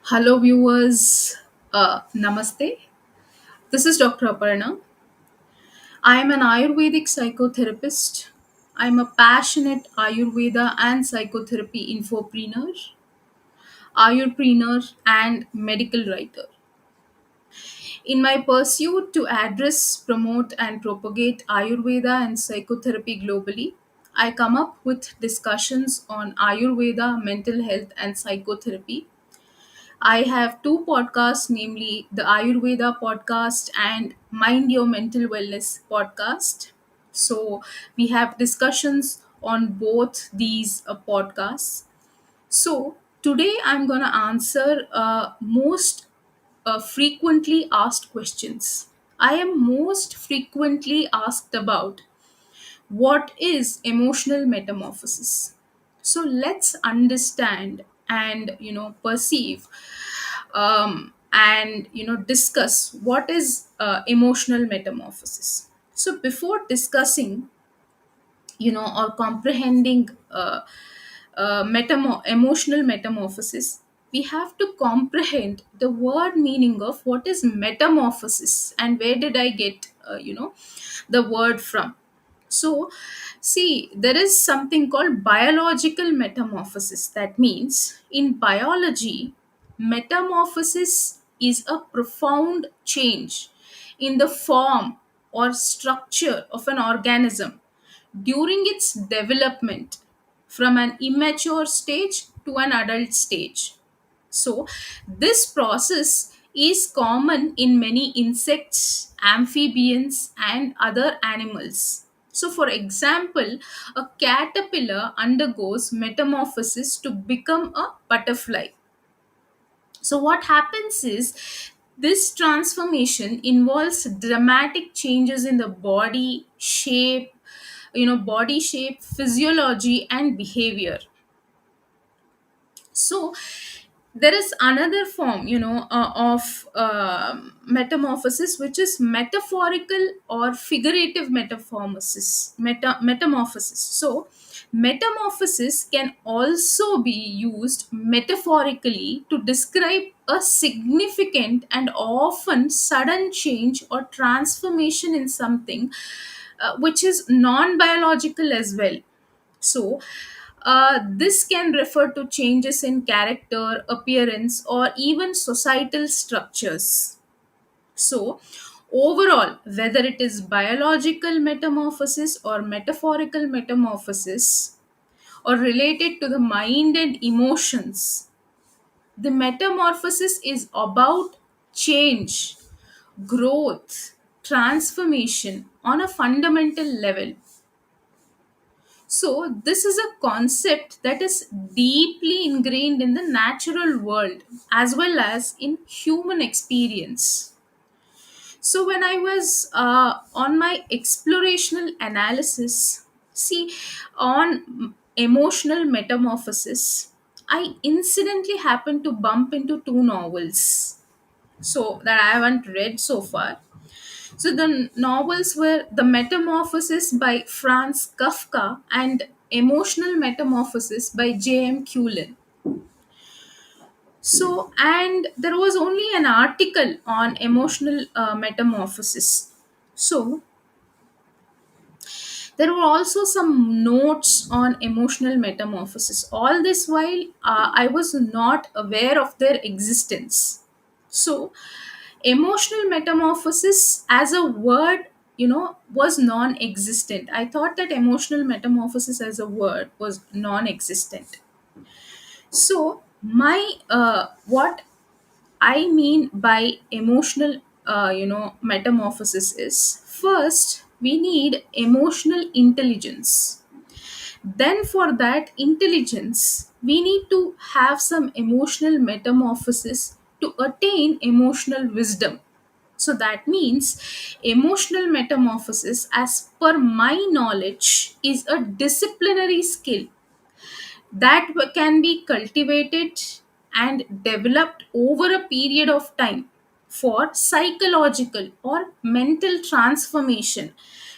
Hello, viewers. Namaste. This is Dr. Aparna. I am an Ayurvedic psychotherapist. I'm a passionate Ayurveda and psychotherapy infopreneur, Ayurpreneur, and medical writer. In my pursuit to address, promote, and propagate Ayurveda and psychotherapy globally, I come up with discussions on Ayurveda, mental health, and psychotherapy. I have two podcasts, namely the Ayurveda podcast and Mind Your Mental Wellness podcast. So we have discussions on both these podcasts. So today I'm going to answer most frequently asked questions. I am most frequently asked about what is emotional metamorphosis. So let's understand and perceive and discuss what is emotional metamorphosis. So before discussing or comprehending emotional metamorphosis, we have to comprehend the word meaning of what is metamorphosis and where did I get the word from. So see, there is something called biological metamorphosis. That means in biology, metamorphosis is a profound change in the form or structure of an organism during its development from an immature stage to an adult stage. So, this process is common in many insects, amphibians, and other animals. So, for example, a caterpillar undergoes metamorphosis to become a butterfly. So, what happens is this transformation involves dramatic changes in the body shape, physiology, and behavior. So there is another form of metamorphosis, which is metaphorical or figurative metamorphosis. So metamorphosis can also be used metaphorically to describe a significant and often sudden change or transformation in something which is non biological as well. So, this can refer to changes in character, appearance, or even societal structures. So, overall, whether it is biological metamorphosis or metaphorical metamorphosis or related to the mind and emotions, the metamorphosis is about change, growth, transformation on a fundamental level. So, this is a concept that is deeply ingrained in the natural world as well as in human experience. So, when I was on my explorational analysis, see, on emotional metamorphosis, I incidentally happened to bump into two novels so that I haven't read so far. So the novels were The Metamorphosis by Franz Kafka and Emotional Metamorphosis by J.M. Cullen. So, and there was only an article on emotional metamorphosis. So, there were also some notes on emotional metamorphosis. All this while, I was not aware of their existence. So, emotional metamorphosis as a word was non-existent. I thought that emotional metamorphosis as a word was non-existent. So my what I mean by emotional metamorphosis is, first we need emotional intelligence. Then for that intelligence we need to have some emotional metamorphosis to attain emotional wisdom. So that means emotional metamorphosis, as per my knowledge, is a disciplinary skill that can be cultivated and developed over a period of time for psychological or mental transformation,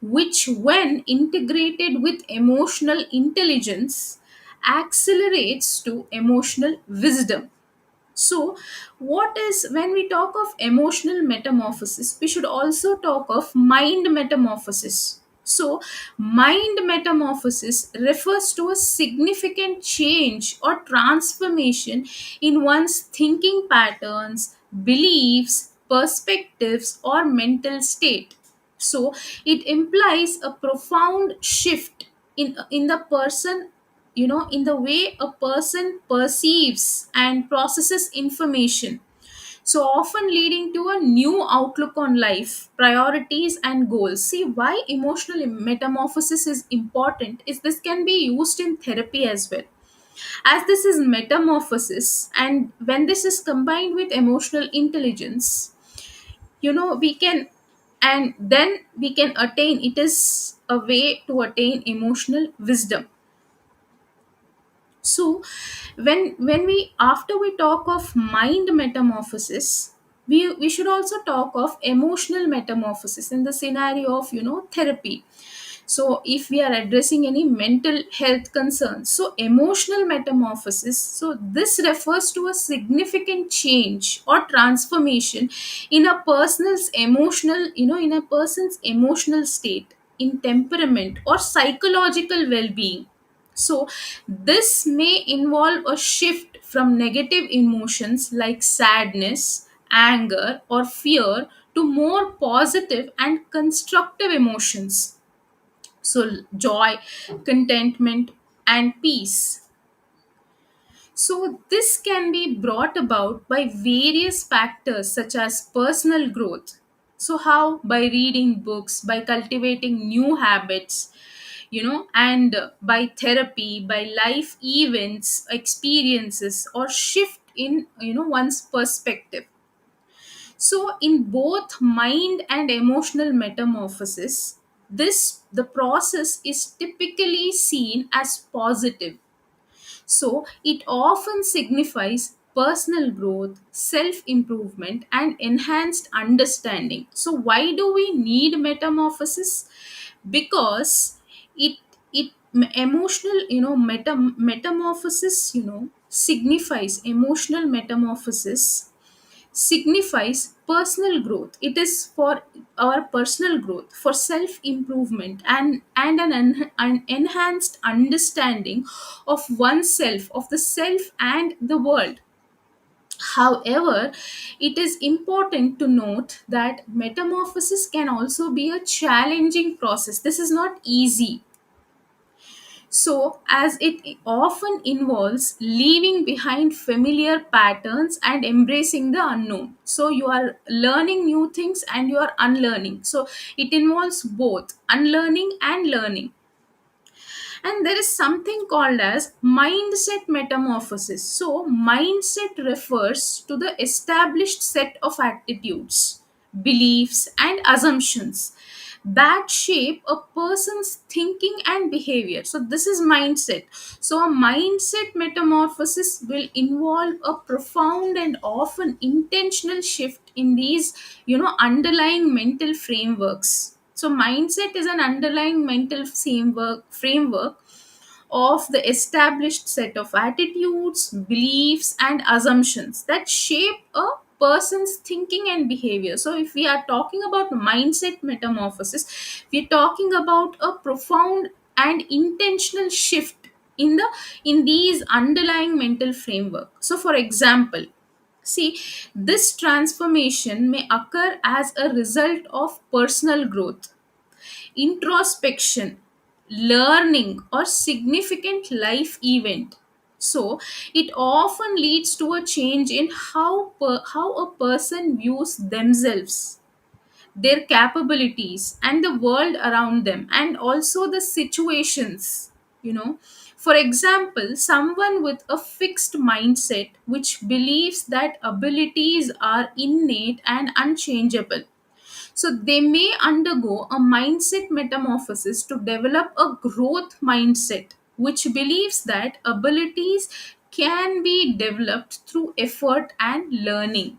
which, when integrated with emotional intelligence, accelerates to emotional wisdom. So, what is when we talk of emotional metamorphosis, we should also talk of mind metamorphosis. So, mind metamorphosis refers to a significant change or transformation in one's thinking patterns, beliefs, perspectives, or mental state. So, it implies a profound shift in the person, in the way a person perceives and processes information, so often leading to a new outlook on life, priorities, and goals. See, why emotional metamorphosis is important is this can be used in therapy as well, as this is metamorphosis, and when this is combined with emotional intelligence, we can, and then we can attain, it is a way to attain emotional wisdom. So when we after we talk of mind metamorphosis, we should also talk of emotional metamorphosis in the scenario of therapy. So if we are addressing any mental health concerns, so emotional metamorphosis, so this refers to a significant change or transformation in a person's emotional, in a person's emotional state, in temperament or psychological well-being. So, this may involve a shift from negative emotions like sadness, anger, or fear to more positive and constructive emotions. So, joy, contentment, and peace. So, this can be brought about by various factors such as personal growth. So, how? By reading books, by cultivating new habits, and by therapy, by life events, experiences, or shift in, one's perspective. So, in both mind and emotional metamorphosis, the process is typically seen as positive, so it often signifies personal growth, self improvement, and enhanced understanding. So, why do we need metamorphosis? Because it emotional, metamorphosis, signifies emotional metamorphosis signifies personal growth. It is for our personal growth, for self improvement, and an enhanced understanding of oneself, of the self and the world. However, it is important to note that metamorphosis can also be a challenging process. This is not easy, so, as it often involves leaving behind familiar patterns and embracing the unknown. So, you are learning new things and you are unlearning. So, it involves both unlearning and learning. And there is something called as mindset metamorphosis. So, mindset refers to the established set of attitudes, beliefs, and assumptions that shape a person's thinking and behavior. So, this is mindset. So, a mindset metamorphosis will involve a profound and often intentional shift in these, underlying mental frameworks. So, mindset is an underlying mental framework of the established set of attitudes, beliefs, and assumptions that shape a person's thinking and behavior. So, if we are talking about mindset metamorphosis, we're talking about a profound and intentional shift in these underlying mental framework. So, for example, see, this transformation may occur as a result of personal growth, introspection, learning, or significant life event. So, it often leads to a change in how a person views themselves, their capabilities, and the world around them, and also the situations. You know, for example, someone with a fixed mindset which believes that abilities are innate and unchangeable, so they may undergo a mindset metamorphosis to develop a growth mindset, which believes that abilities can be developed through effort and learning.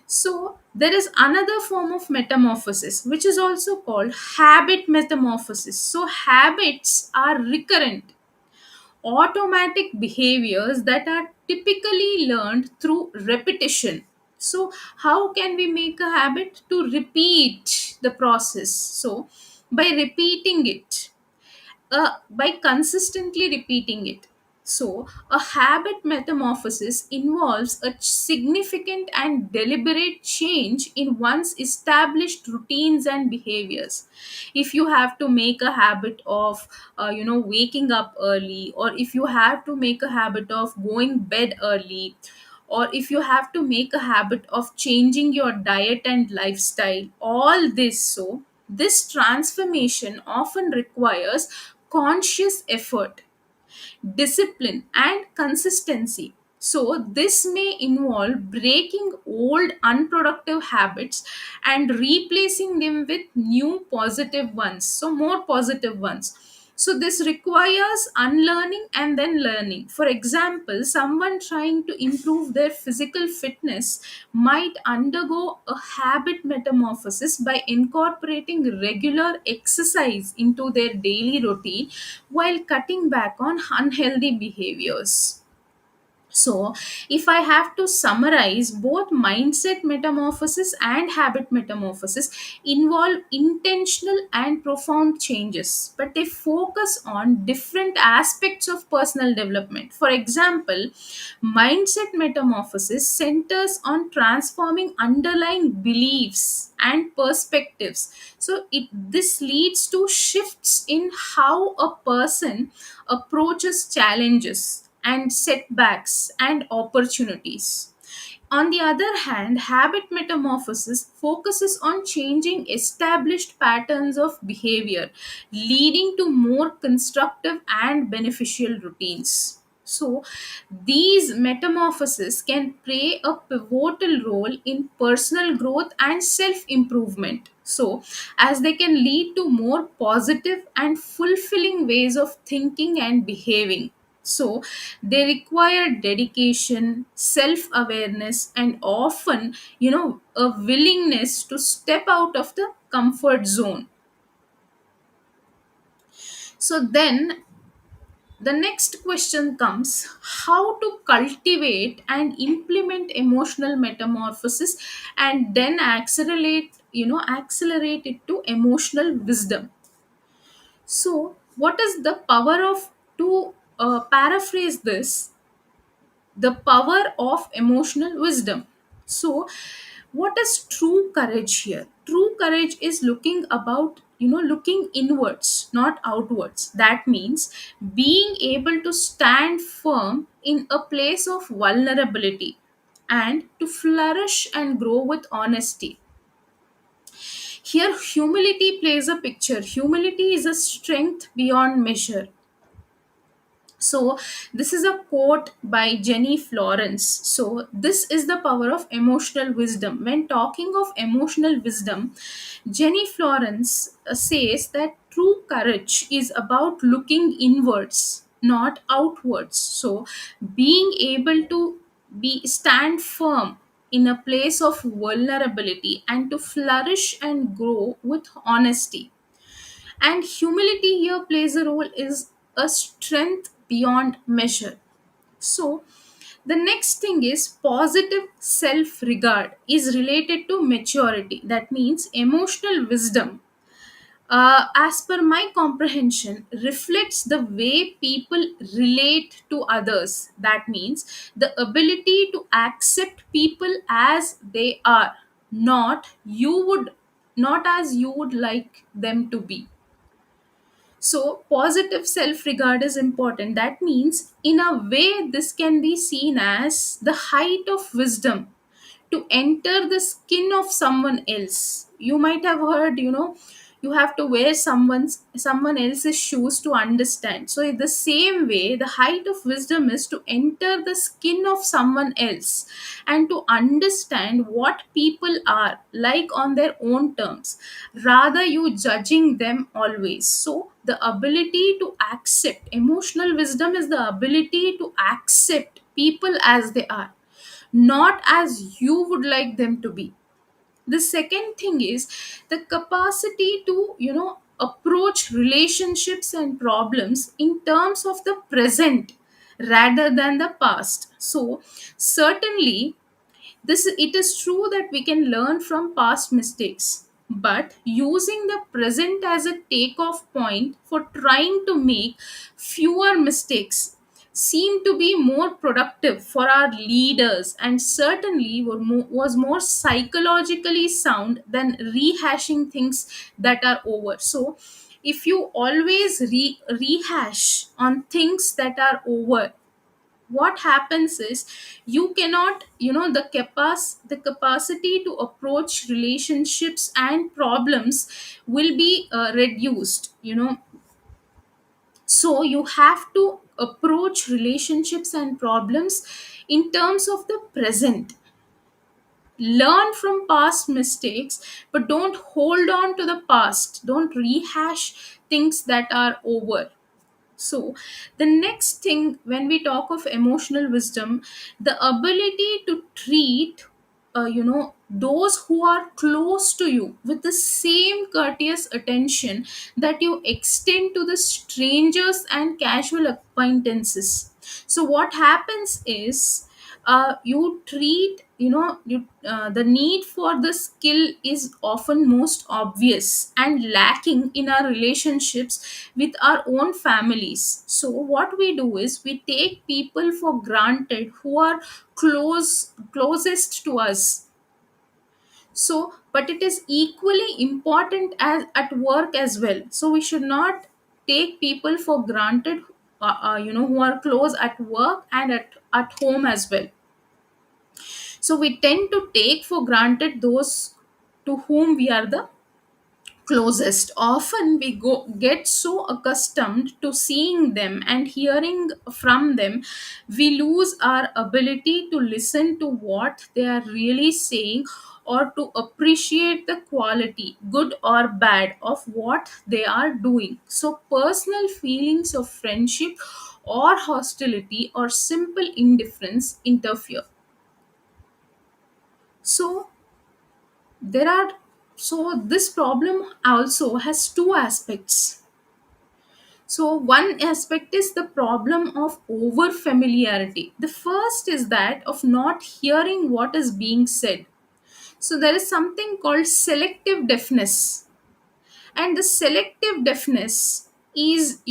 So, there is another form of metamorphosis which is also called habit metamorphosis. So, habits are recurrent, automatic behaviors that are typically learned through repetition. So how can we make a habit? To repeat the process. So by repeating it, by consistently repeating it. So, a habit metamorphosis involves a significant and deliberate change in one's established routines and behaviors. If you have to make a habit of, waking up early, or if you have to make a habit of going bed early, or if you have to make a habit of changing your diet and lifestyle, all this, so this transformation often requires conscious effort, discipline, and consistency. So, this may involve breaking old unproductive habits and replacing them with new positive ones, so more positive ones. So, this requires unlearning and then learning. For example, someone trying to improve their physical fitness might undergo a habit metamorphosis by incorporating regular exercise into their daily routine while cutting back on unhealthy behaviors. So, if I have to summarize, both mindset metamorphosis and habit metamorphosis involve intentional and profound changes, but they focus on different aspects of personal development. For example, mindset metamorphosis centers on transforming underlying beliefs and perspectives. So, this leads to shifts in how a person approaches challenges and setbacks and opportunities. On the other hand, habit metamorphosis focuses on changing established patterns of behavior, leading to more constructive and beneficial routines. So, these metamorphoses can play a pivotal role in personal growth and self improvement. So, as they can lead to more positive and fulfilling ways of thinking and behaving. So, they require dedication, self awareness, and often, a willingness to step out of the comfort zone. So, then the next question comes: how to cultivate and implement emotional metamorphosis and then accelerate it to emotional wisdom. So, what is the power of, to paraphrase this, the power of emotional wisdom? So, what is true courage here? True courage is looking inwards, not outwards. That means being able to stand firm in a place of vulnerability and to flourish and grow with honesty. Here, humility plays a picture. Humility is a strength beyond measure. So, this is a quote by Jenny Florence. So, this is the power of emotional wisdom. When talking of emotional wisdom, Jenny Florence says that true courage is about looking inwards, not outwards. So, being able to be stand firm in a place of vulnerability and to flourish and grow with honesty. And humility here plays a role is a strength beyond measure. So, the next thing is positive self regard is related to maturity. That means emotional wisdom, as per my comprehension, reflects the way people relate to others. That means the ability to accept people as they are, not you would not as you would like them to be. So, positive self regard is important. That means, in a way, this can be seen as the height of wisdom to enter the skin of someone else. You might have heard, you have to wear someone else's shoes to understand. So in the same way, the height of wisdom is to enter the skin of someone else and to understand what people are like on their own terms, rather you judging them always. So the ability to accept, emotional wisdom is the ability to accept people as they are, not as you would like them to be. The second thing is the capacity to approach relationships and problems in terms of the present rather than the past. So certainly, this it is true that we can learn from past mistakes, but using the present as a takeoff point for trying to make fewer mistakes seem to be more productive for our leaders, and certainly was more psychologically sound than rehashing things that are over. So if you always rehash on things that are over, what happens is you cannot, the capacity to approach relationships and problems will be reduced, so you have to approach relationships and problems in terms of the present. Learn from past mistakes, but don't hold on to the past, don't rehash things that are over. So, the next thing when we talk of emotional wisdom, the ability to treat, those who are close to you with the same courteous attention that you extend to the strangers and casual acquaintances. So, what happens is, you treat, the need for the skill is often most obvious and lacking in our relationships with our own families. So what we do is we take people for granted who are closest to us. So but it is equally important as at work as well, so we should not take people for granted, who are close at work and at home as well. So we tend to take for granted those to whom we are the closest. Often we get so accustomed to seeing them and hearing from them, we lose our ability to listen to what they are really saying, or to appreciate the quality, good or bad, of what they are doing. So personal feelings of friendship or hostility or simple indifference interfere. So there are so this problem also has two aspects. So one aspect is the problem of over familiarity. The first is that of not hearing what is being said. So there is something called selective deafness, and the selective deafness is,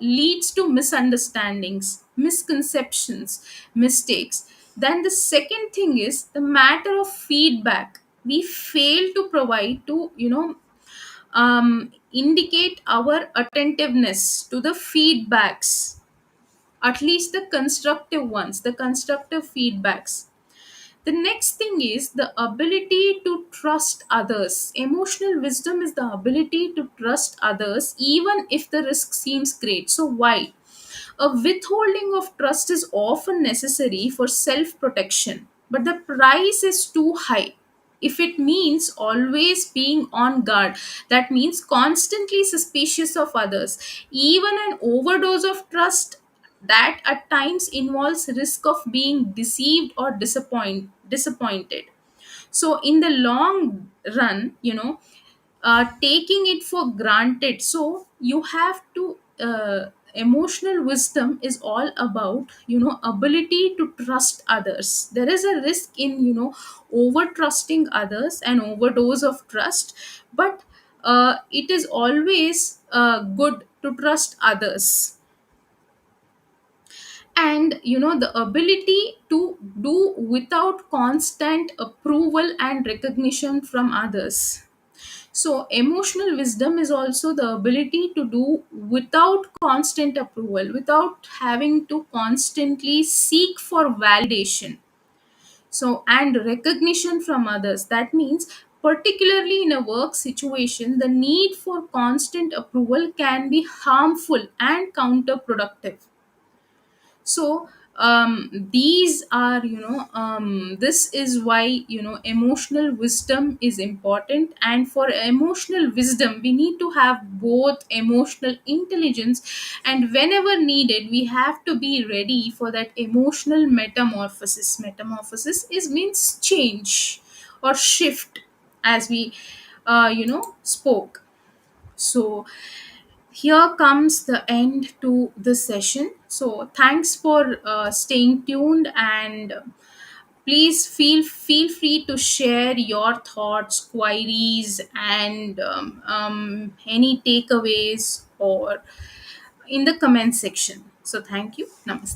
leads to misunderstandings, misconceptions, mistakes. Then the second thing is the matter of feedback. We fail to provide to, indicate our attentiveness to the feedbacks, at least the constructive ones, the constructive feedbacks. The next thing is the ability to trust others. Emotional wisdom is the ability to trust others even if the risk seems great. So, why? A withholding of trust is often necessary for self protection, but the price is too high. If it means always being on guard, that means constantly suspicious of others. Even an overdose of trust that at times involves risk of being deceived or disappointed. So in the long run, taking it for granted. So you have to, emotional wisdom is all about, ability to trust others. There is a risk in, over trusting others and overdose of trust, but it is always good to trust others. And the ability to do without constant approval and recognition from others. So, emotional wisdom is also the ability to do without constant approval, without having to constantly seek for validation. So, and recognition from others. That means, particularly in a work situation, the need for constant approval can be harmful and counterproductive. So these are, this is why, emotional wisdom is important. And for emotional wisdom we need to have both emotional intelligence, and whenever needed we have to be ready for that emotional metamorphosis. Metamorphosis is means change or shift, as we spoke. So here comes the end to this session. So thanks for staying tuned, and please feel free to share your thoughts, queries, and any takeaways or in the comment section. So thank you. Namaste.